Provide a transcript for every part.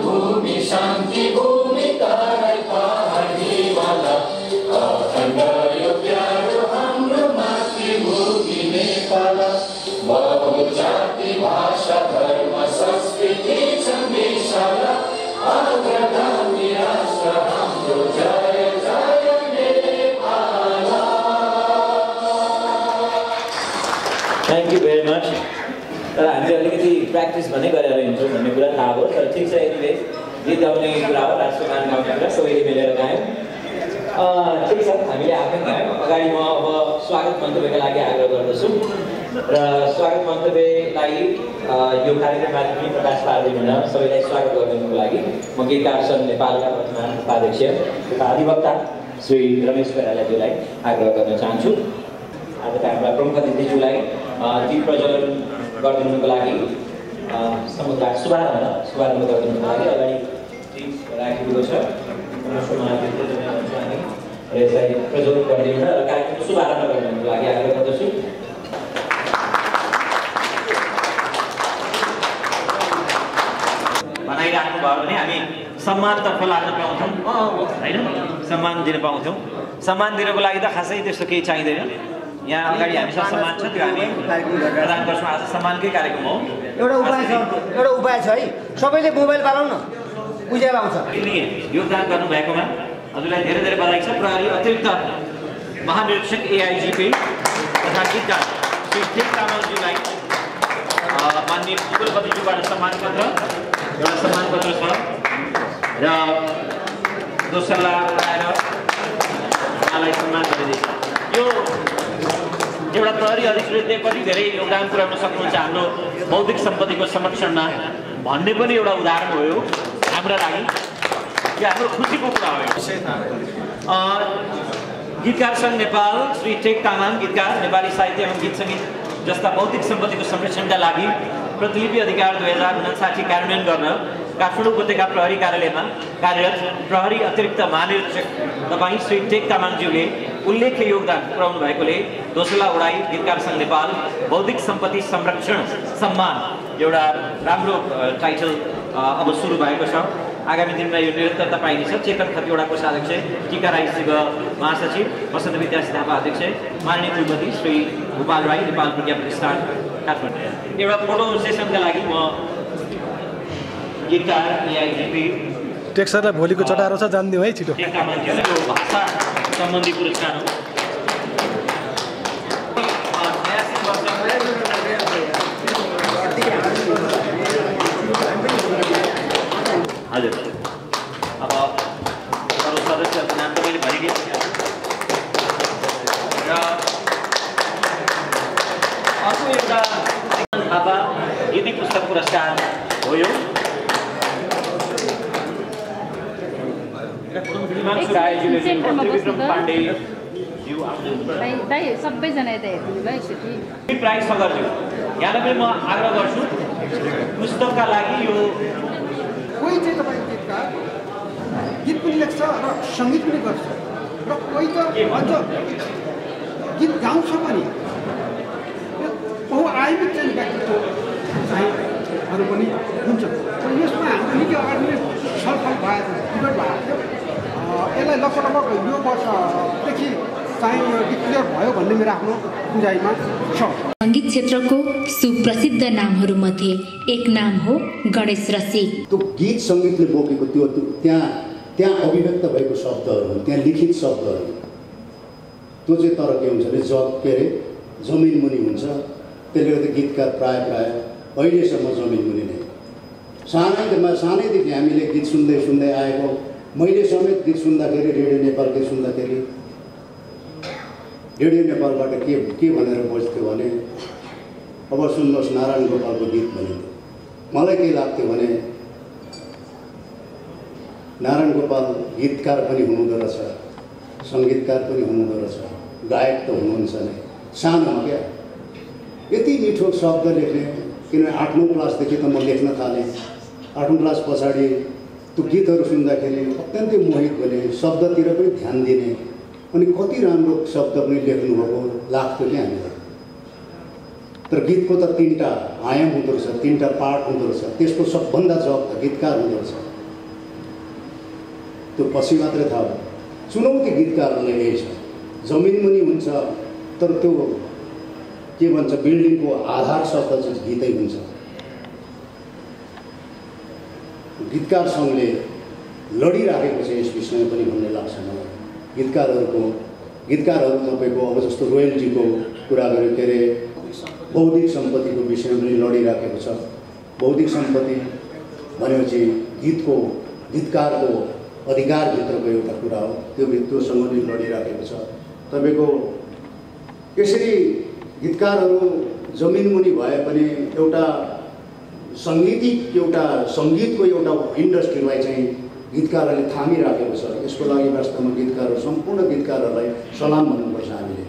भूमि शान्ति भूमि तारै पहाडी वाला अखण्ड यो प्यारो हाम्रो मातृभूमि नेपाल बहुजाति भाषा धर्म संस्कृति छ विशाल अग्रगामी राष्ट्र हाम्रो जय जय Nepal. Thank you very much. तर हामीले अलिकति प्र्याक्टिस भने गरेर हिँड्छौँ भन्ने कुरा थाहा हो, तर ठिक छ। एनिवे गीत गाउने कुरा हो, राष्ट्रगान गाउने कुरा सबैले मिलेर गायौँ। ठिक छ, हामीले आफै गायौँ। अगाडि म अब स्वागत मन्तव्यका लागि आग्रह गर्दछु र स्वागत मन्तव्यलाई यो कार्यक्रम मार्फत प्रकाश पार्दै हुन सबैलाई स्वागत गर्नुको लागि म गीतकार सङ्घ नेपालका वर्तमान उपाध्यक्ष तथा अधिवक्ता श्री रमेश कोइरालाज्यूलाई आग्रह गर्न चाहन्छु। आजका हाम्रा प्रमुख अतिथिज्यूलाई दीप प्रज्वलन गरिदिनुको लागि शुभारम्भ गरिदिनुको लागि अगाडि दीप राखिएको छ। यसलाई प्रज्वलित गरिदिनु र कार्यक्रमको शुभारम्भ गरिदिनुको लागि आग्रह गर्दछु। बनाइराख्नु भयो भने हामी सम्मानतर्फ लाग्न पाउँछौँ होइन, सम्मान दिन पाउँछौँ। सम्मान दिनको लागि त खासै त्यस्तो केही चाहिँदैन। यहाँ अगाडि हामीसँग सम्मान छ, त्यो हामी प्रदान गर्छौँ। आज सम्मानकै कार्यक्रम हो। एउटा उपाय छ है, सबैले मोबाइल पालाउन उज्यालो आउँछ। योगदान गर्नुभएकोमा हजुरलाई धेरै धेरै बधाई छ। प्रहरी अतिरिक्त महानिरीक्षक एआइजिपी तथा गीतकार श्री टेक तामाङज्यूलाई माननीय कुलपतिज्यूबाट सम्मान पत्र छ र दोस्रो आएर उहाँलाई सम्मान गरिँदैछ। यो एउटा प्रहरी अधीक्षकले कति धेरै योगदान पुर्याउन सक्नुहुन्छ हाम्रो बौद्धिक सम्पत्तिको संरक्षणमा भन्ने पनि एउटा उदाहरण हो यो हाम्रा लागि। यो हाम्रो खुसीको कुरा हो। गीतकार सङ्घ नेपाल श्री टेक तामाङ गीतकार नेपाली साहित्य एवं गीत सङ्गीत जस्ता बौद्धिक सम्पत्तिको संरक्षणका लागि प्रतिलिपि अधिकार 2059 कार्यान्वयन गर्न काठमाडौँ उपत्यका प्रहरी कार्यालयमा कार्यरत प्रहरी अतिरिक्त महानिरीक्षक तपाईँ श्री टेक तामाङज्यूले उल्लेख्य योगदान पुर्याउनु भएकोले दोस्रो उडाई गीतकार सङ्घ नेपाल बौद्धिक सम्पत्ति संरक्षण सम्मान एउटा राम्रो टाइटल अब सुरु भएको छ। आगामी दिनमा यो निरन्तरता पाइनेछ। चेतन खतिवडा कोषाध्यक्ष, टिका राई शिव महासचिव, वसन्त विद्यार्थी थापा अध्यक्ष, माननीय कुलपति श्री गोपाल राई नेपाल प्रज्ञा प्रतिष्ठान काठमाडौँ। एउटा फोटो सेसनका लागि म गीतकार एआइजिपी टेक सरलाई भोलिको चटारो छ जान्दिउँ है छिटो। भाषा सम्बन्धी पुरस्कार हो। हजुर, अब अरू सदस्यहरूको नाम तपाईँले भनिदिनु र अर्को एउटा थापा गीति पुस्तक पुरस्कार हो यो। सबैजना प्राइज गर्छु। यहाँलाई पनि म आग्रह गर्छु पुस्तकका लागि यो कोही चाहिँ तपाईँ गीतकार गीत पनि लेख्छ र सङ्गीत पनि गर्छ र कोही त अझ गीत गाउँछ पनि। बहुआयामिक चाहिँ व्यक्तित्व चाहिँहरू पनि हुन्छ। यसमा हाम्रो निकै अगाडि नै छलफल भएको डिबेट भएको थियो। यसलाई लगभग यो वर्षदेखि चाहिँ डिक्लियर भयो भन्ने मेरो आफ्नो बुझाइमा छ। सङ्गीत क्षेत्रको सुप्रसिद्ध नामहरूमध्ये एक नाम हो गणेश रसिक। त्यो गीत सङ्गीतले बोकेको त्यो त्यहाँ अभिव्यक्त भएको शब्दहरू, त्यहाँ लिखित शब्दहरू त्यो चाहिँ तर के हुन्छ भने के अरे जमिन मुनि हुन्छ। त्यसले गर्दा गीतकार प्राय अहिलेसम्म जमिन मुनि नै। सानैदेखि हामीले गीत सुन्दै आएको। मैले समेत गीत सुन्दाखेरि रेडियो नेपाल गीत सुन्दाखेरि रेडियो नेपालबाट के भनेर बज्थ्यो भने अब सुन्नुहोस् नारायण गोपालको गीत भनिन्थ्यो। मलाई के लाग्थ्यो भने नारायण गोपाल गीतकार पनि हुनुहुँदो रहेछ, सङ्गीतकार पनि हुनुहुँदो रहेछ, गायक त हुनुहुन्छ नै। सानोमा क्या यति मिठो शब्द लेख्ने, किनभने 8-9 क्लासदेखि त म लेख्न थालेँ। 8औं क्लास पछाडि त्यो गीतहरू सुन्दाखेरि अत्यन्तै मोहित भने, शब्दतिर पनि ध्यान दिने, अनि कति राम्रो शब्द पनि लेख्नुभएको लाग्थ्यो क्या हामीलाई। तर गीतको त 3टा आयाम हुँदो रहेछ, 3टा पार्ट हुँदो रहेछ। त्यसको सबभन्दा जब त गीतकार हुँदो रहेछ। त्यो पछि मात्रै थाहा भयो। चुनौती गीतकारहरूलाई यही छ, जमिन मुनि हुन्छ तर त्यो के भन्छ बिल्डिङको आधार शब्द चाहिँ गीतै हुन्छ। गीतकार सङ्घले लडिराखेको छ यस विषयमा पनि भन्ने लाग्छ मलाई। गीतकारहरू तपाईँको अब जस्तो रोयल्टीको कुरा गर्यो, के अरे बौद्धिक सम्पत्तिको विषयमा पनि लडिराखेको छ। बौद्धिक सम्पत्ति भनेपछि गीतकारको अधिकारभित्रको एउटा कुरा हो, त्योसँग पनि लडिराखेको छ। तपाईँको यसरी गीतकारहरू जमिन मुनि भए पनि एउटा सङ्गीतको एउटा इन्डस्ट्रीलाई चाहिँ गीतकारहरूले थामिराखेको छ। यसको लागि वास्तवमा गीतकारहरू, सम्पूर्ण गीतकारहरूलाई सलाम भन्नुपर्छ हामीले।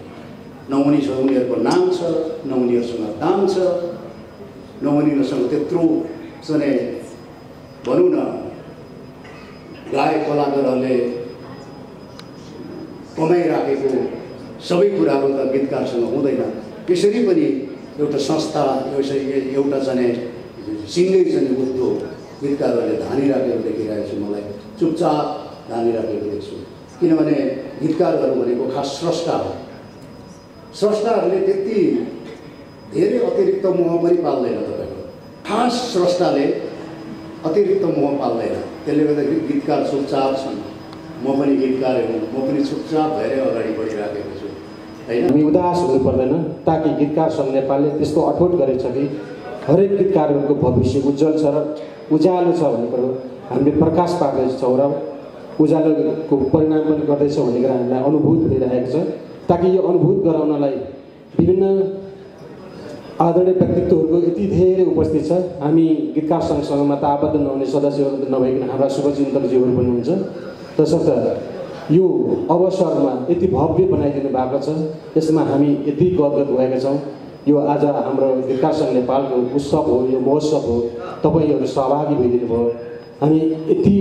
न उनीहरूको नाम छ, न उनीहरूसँग दाम छ, न उनीहरूसँग त्यत्रो चाहिँ भनौँ न गायक कलाकारहरूले कमाइराखेको सबै कुराहरू त गीतकारसँग हुँदैन। यसरी पनि एउटा संस्था, एउटा चाहिँ सिङ्गै चाहिँ उद्योग गीतकारहरूले धानिराखेको देखिरहेको छु। मलाई चुपचाप धानिराखेको देख्छु, किनभने गीतकारहरू भनेको खास स्रष्टा हो। स्रष्टाहरूले त्यति धेरै अतिरिक्त मोह पनि पाल्दैन। तपाईँको खास स्रष्टाले अतिरिक्त मोह पाल्दैन। त्यसले गर्दाखेरि गीतकार चुपचाप छन्। म पनि गीतकारै हुँ, म पनि चुपचाप भएर अगाडि बढिराखेको छु होइन। हामी उदास हुनु पर्दैन, ताकि गीतकार सङ्घ नेपालले त्यस्तो अठोट गरेछ कि हरेक गीतकारहरूको भविष्य उज्जवल छ र उज्यालो छ भन्ने कुरो हामीले प्रकाश पार्दैछौँ र उज्यालोको परिणाम पनि गर्दैछौँ भन्ने कुरा हामीलाई अनुभूत भइरहेको छ। ताकि यो अनुभूत गराउनलाई विभिन्न आदरणीय व्यक्तित्वहरूको यति धेरै उपस्थित छ। हामी गीतकार सङ्घसँग त आबद्ध नहुने सदस्यहरू नभइकन हाम्रा शुभचिन्तकजीहरू पनि हुन्छ। तसर्थ यो अवसरमा यति भव्य बनाइदिनु भएको छ, यसमा हामी यति गदगद भएका छौँ। यो आज हाम्रो गीतकार सङ्घ नेपालको उत्सव हो, यो महोत्सव हो, तपाईँहरू सहभागी भइदिनु भयो। हामी यति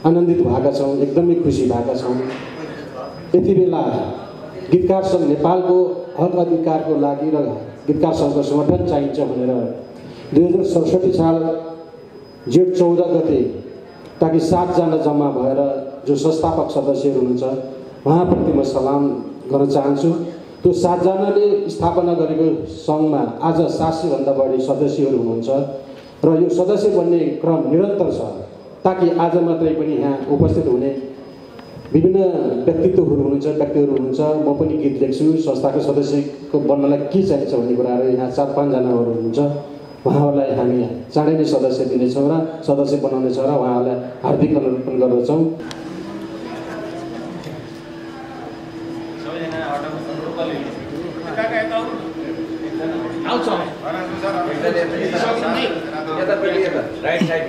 आनन्दित भएका छौँ, एकदमै खुसी भएका छौँ। यति बेला गीतकार सङ्घ नेपालको हक अधिकारको लागि र गीतकार सङ्घको समर्थन चाहिन्छ भनेर 2067 साल जेठ 14 गते ताकि 7 जना जम्मा भएर जो संस्थापक सदस्यहरू हुनुहुन्छ उहाँप्रति म सलाम गर्न चाहन्छु। त्यो 7 जनाले स्थापना गरेको सङ्घमा आज 700 भन्दा बढी सदस्यहरू हुनुहुन्छ र यो सदस्य बन्ने क्रम निरन्तर छ। ताकि आज मात्रै पनि यहाँ उपस्थित हुने विभिन्न व्यक्तित्वहरू हुनुहुन्छ, म पनि गीत लेख्छु, संस्थाको सदस्यको बन्नलाई के चाहिन्छ भन्ने कुराहरू यहाँ 4-5 जनाहरू हुनुहुन्छ। उहाँहरूलाई हामी चाँडै नै सदस्य दिनेछौँ र सदस्य बनाउनेछौँ र उहाँहरूलाई हार्दिक अनुरोध गर्दछौँ। Right side